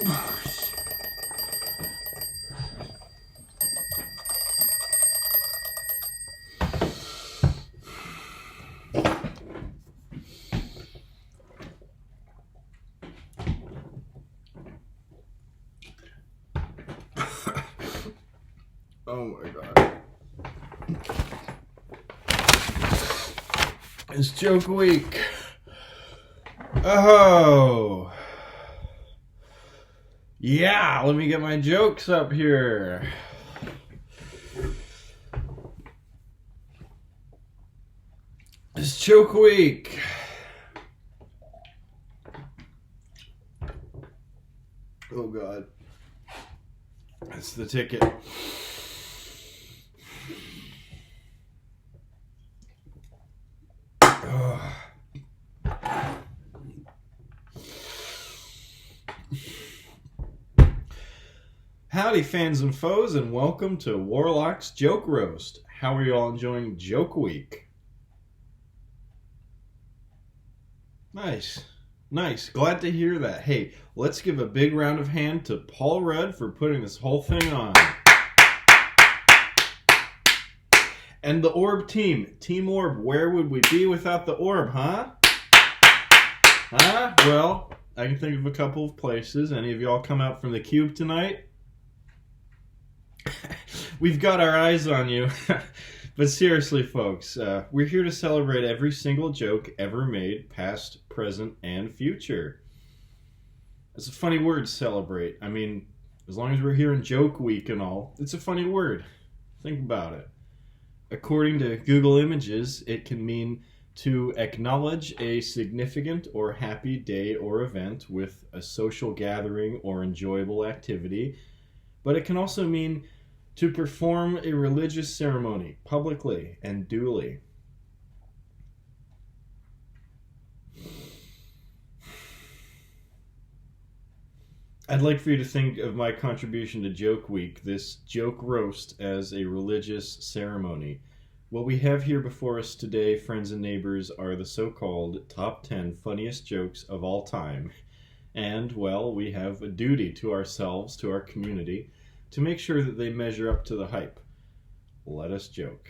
Oh my god. It's joke week. Oh. Yeah, let me get my jokes up here. It's joke week. Oh god. That's the ticket. Howdy, fans and foes, and welcome to Warlock's Joke Roast. How are you all enjoying Joke Week? Nice. Glad to hear that. Hey, let's give a big round of hand to Paul Rrudd for putting this whole thing on. And the Orb team. Team Orb, where would we be without the Orb, huh? Huh? Well, I can think of a couple of places. Any of y'all come out from the cube tonight? We've got our eyes on you. But seriously, folks, we're here to celebrate every single joke ever made, past, present, and future. It's a funny word, celebrate. I mean, as long as we're here in Joke Week and all, it's a funny word. Think about it. According to Google Images, it can mean to acknowledge a significant or happy day or event with a social gathering or enjoyable activity, but it can also mean to perform a religious ceremony publicly and duly. I'd like for you to think of my contribution to Joke Week, this joke roast, as a religious ceremony. What we have here before us today, friends and neighbors, are the so-called top 10 funniest jokes of all time. And, well, we have a duty to ourselves, to our community, to make sure that they measure up to the hype. Let us joke.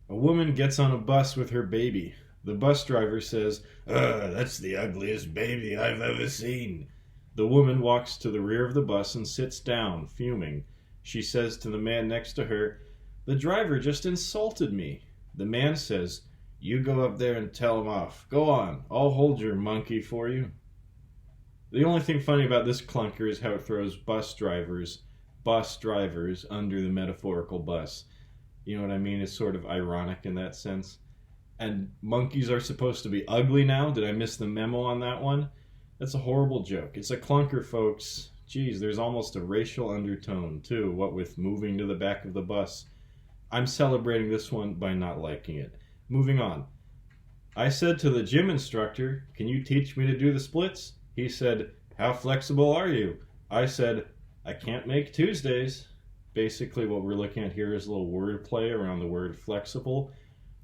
A woman gets on a bus with her baby. The bus driver says, "That's the ugliest baby I've ever seen." The woman walks to the rear of the bus and sits down, fuming. She says to the man next to her, "The driver just insulted me." The man says, "You go up there and tell him off. Go on, I'll hold your monkey for you." The only thing funny about this clunker is how it throws bus drivers under the metaphorical bus. You know what I mean? It's sort of ironic in that sense. And monkeys are supposed to be ugly now? Did I miss the memo on that one? That's a horrible joke. It's a clunker, folks. Geez, there's almost a racial undertone, too, what with moving to the back of the bus. I'm celebrating this one by not liking it. Moving on. I said to the gym instructor, "Can you teach me to do the splits?" He said, "How flexible are you?" I said, "I can't make Tuesdays." Basically, what we're looking at here is a little wordplay around the word flexible.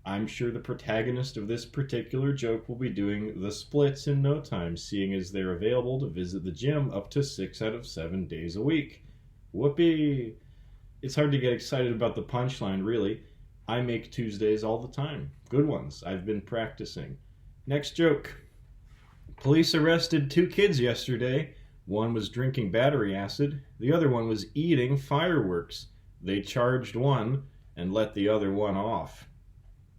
I'm sure the protagonist of this particular joke will be doing the splits in no time, seeing as they're available to visit the gym up to 6 out of 7 days a week. Whoopee! It's hard to get excited about the punchline, really. I make Tuesdays all the time. Good ones. I've been practicing. Next joke. Police arrested 2 kids yesterday. One was drinking battery acid. The other one was eating fireworks. They charged one and let the other one off.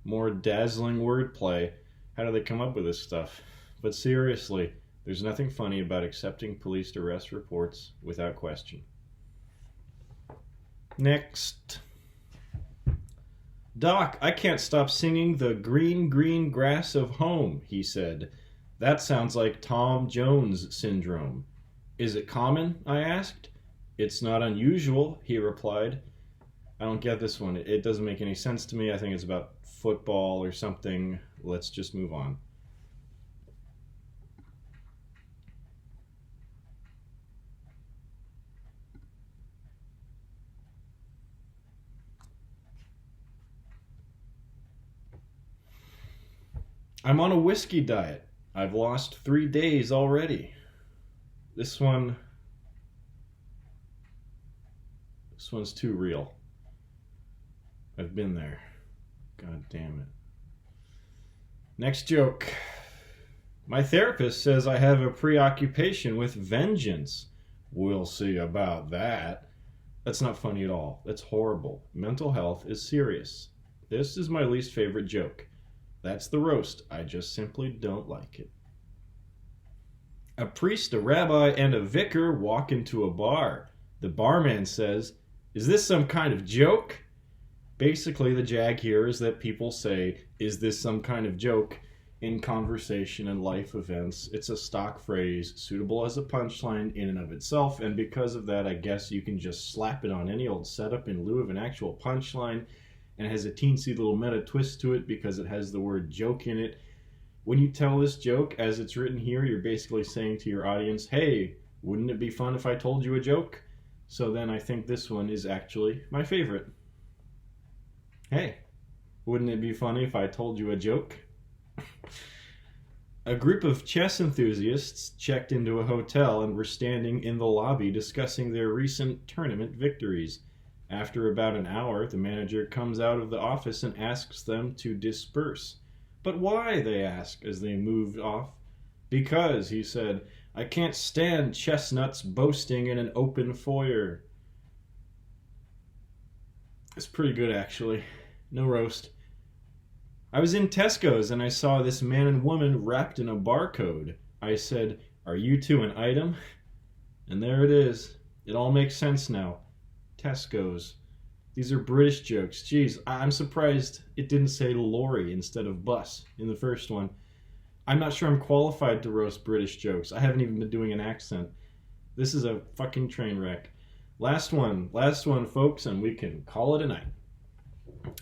More dazzling wordplay. How do they come up with this stuff? But seriously, there's nothing funny about accepting police arrest reports without question. Next. "Doc, I can't stop singing the green, green grass of home," he said. "That sounds like Tom Jones syndrome." "Is it common?" I asked. "It's not unusual," he replied. I don't get this one. It doesn't make any sense to me. I think it's about football or something. Let's just move on. I'm on a whiskey diet. I've lost 3 days already. This one's too real. I've been there. God damn it. Next joke. My therapist says I have a preoccupation with vengeance. We'll see about that. That's not funny at all. That's horrible. Mental health is serious. This is my least favorite joke. That's the roast. I just simply don't like it. A priest, a rabbi, and a vicar walk into a bar. The barman says, "Is this some kind of joke?" Basically, the jag here is that people say, "Is this some kind of joke?" in conversation and life events. It's a stock phrase, suitable as a punchline in and of itself, and because of that, I guess you can just slap it on any old setup in lieu of an actual punchline, and it has a teensy little meta twist to it because it has the word joke in it. When you tell this joke as it's written here, you're basically saying to your audience, "Hey, wouldn't it be fun if I told you a joke?" So then I think this one is actually my favorite. Hey, wouldn't it be funny if I told you a joke? A group of chess enthusiasts checked into a hotel and were standing in the lobby discussing their recent tournament victories. After about an hour, the manager comes out of the office and asks them to disperse. "But why?" they ask as they moved off. "Because," he said, "I can't stand chestnuts boasting in an open foyer." It's pretty good, actually. No roast. I was in Tesco's and I saw this man and woman wrapped in a barcode. I said, "Are you two an item?" And there it is. It all makes sense now. Tesco's. These are British jokes. Jeez, I'm surprised it didn't say lorry instead of bus in the first one. I'm not sure I'm qualified to roast British jokes. I haven't even been doing an accent. This is a fucking train wreck. Last one, folks, and we can call it a night.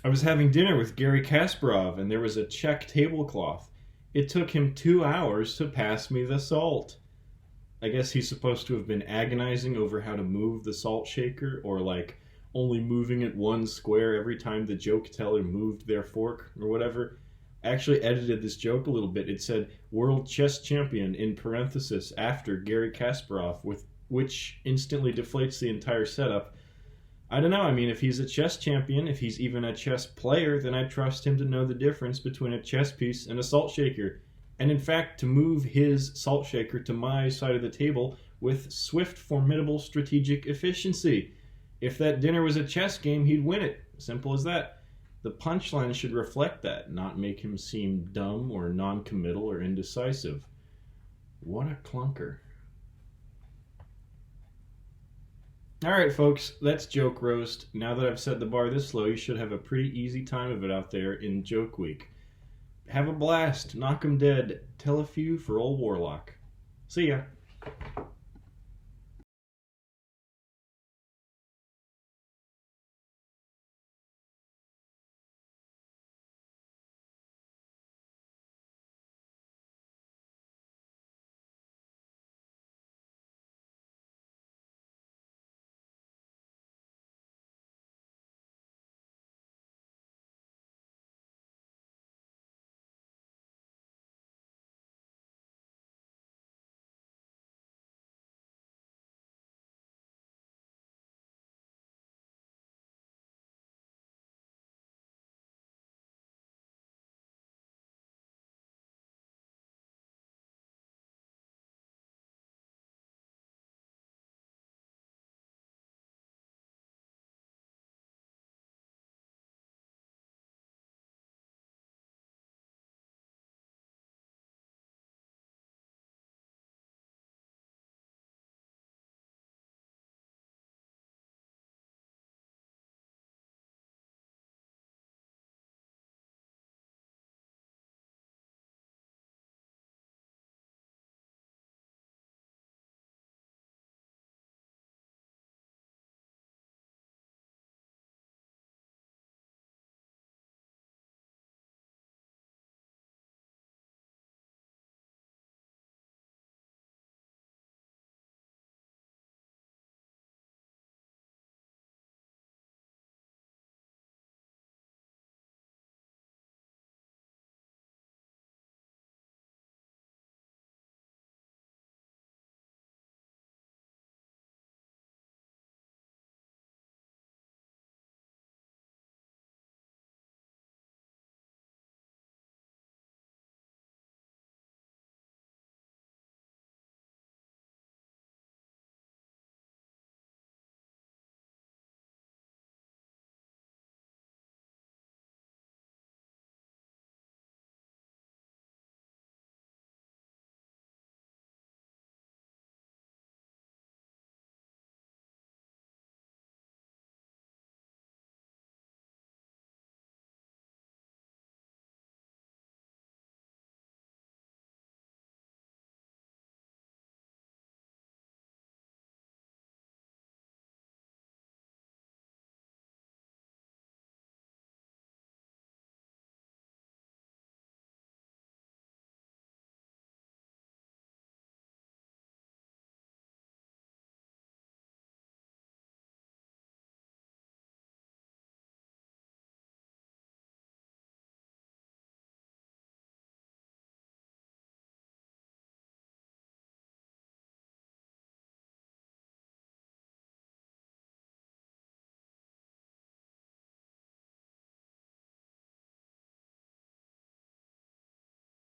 I was having dinner with Gary Kasparov, and there was a Czech tablecloth. It took him 2 hours to pass me the salt. I guess he's supposed to have been agonizing over how to move the salt shaker, or like only moving it one square every time the joke teller moved their fork, or whatever. I actually edited this joke a little bit. It said, "World Chess Champion," in parenthesis, after Gary Kasparov, which instantly deflates the entire setup. I don't know, I mean, if he's a chess champion, if he's even a chess player, then I trust him to know the difference between a chess piece and a salt shaker. And in fact, to move his salt shaker to my side of the table with swift, formidable strategic efficiency. If that dinner was a chess game, he'd win it. Simple as that. The punchline should reflect that, not make him seem dumb or non-committal or indecisive. What a clunker. Alright folks, that's Joke Roast. Now that I've set the bar this low, you should have a pretty easy time of it out there in Joke Week. Have a blast, knock 'em dead, tell a few for old Warlock. See ya.